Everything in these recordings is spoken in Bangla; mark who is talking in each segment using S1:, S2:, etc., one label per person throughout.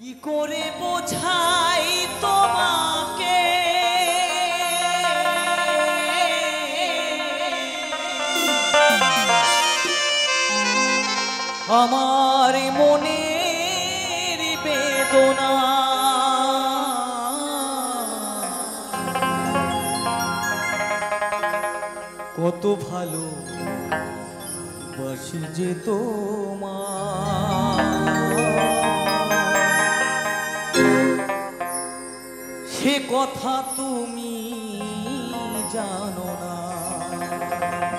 S1: কি করে বোঝাই তোমাকে আমার মনের বেদনা কত ভালো বাসি যে সে কথা তুমি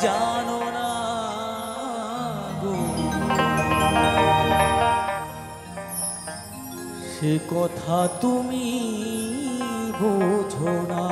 S1: জানো না গো সে কথা তুমি বোঝো না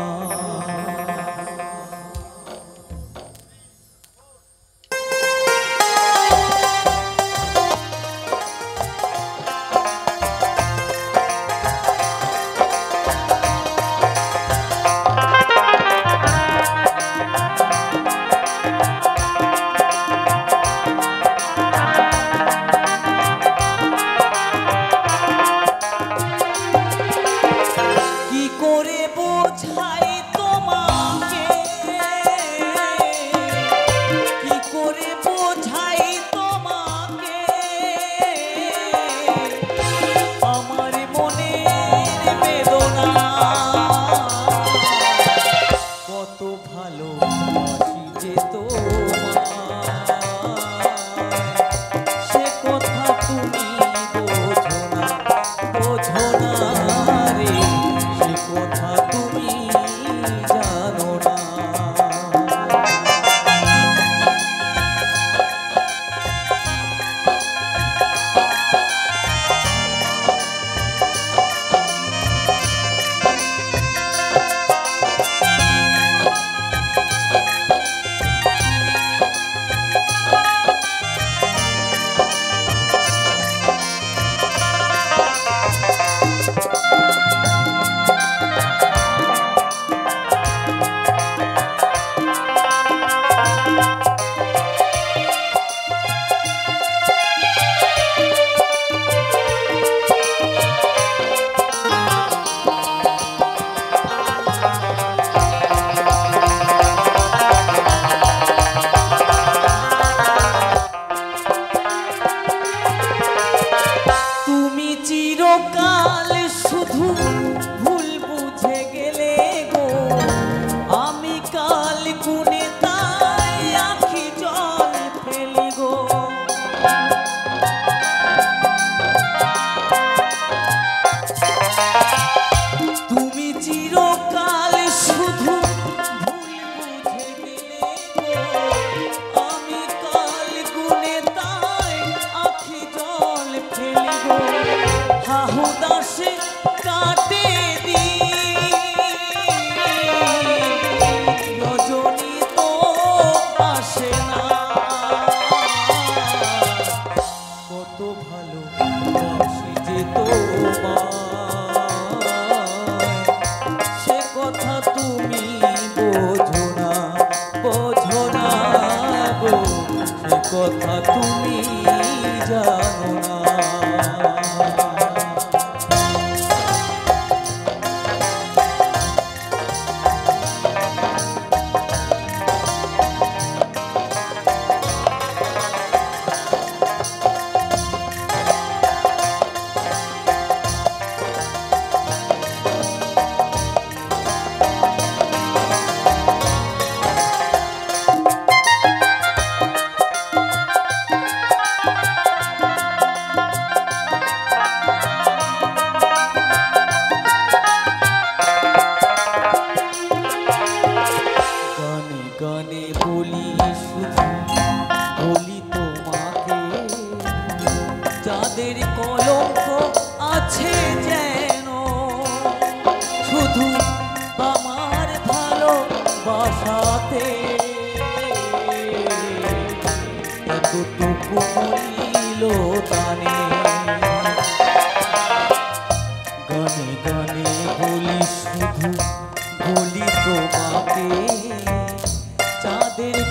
S1: কথা তুমি জানো না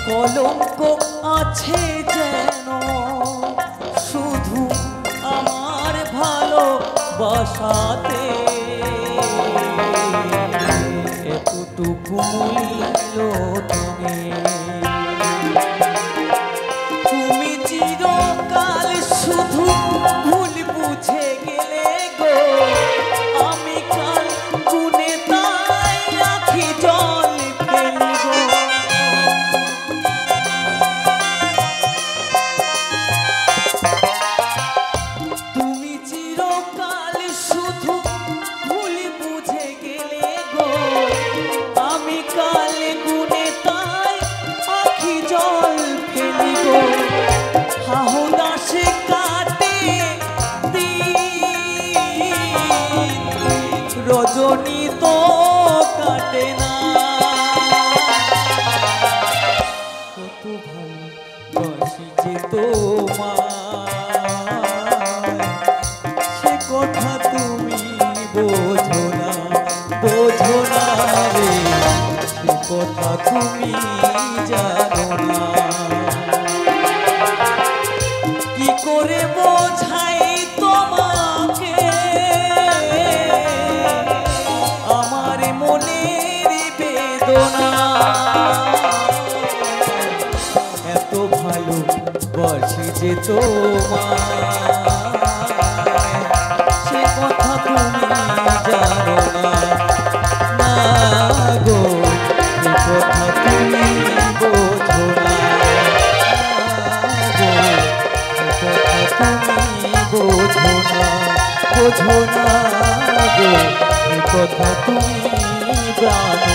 S1: কলঙ্ক আছে যেন শুধু আমার ভালোবাসা ভাষাতে এতটুকু মূল্য তুমি তুমি চিরকাল শুধু ভুল বুঝে গেলে গো আমি কাল গুনে তাই আখি জল ফেলি গো তুমি চিরকাল শুধু ভুল বুঝে গেলে গো আমি কাল গুনে তাই আখি জল ফেলি গো হাহুদাসে কাটে দিন রজনী তো কাটে না কত ভালোবাসি যে তোমায় সে কথা তুমি বোঝো না রে সে কথা তুমি জানো না কি করে বোঝাই তোমাকে আমার মনের বেদনা এত ভালোবাসি যে তোমায় সে কথা তুমি জানো না না গো সে কথা তুমি বোঝো না গো তুমি বোঝো না গো কথা তুমি জানো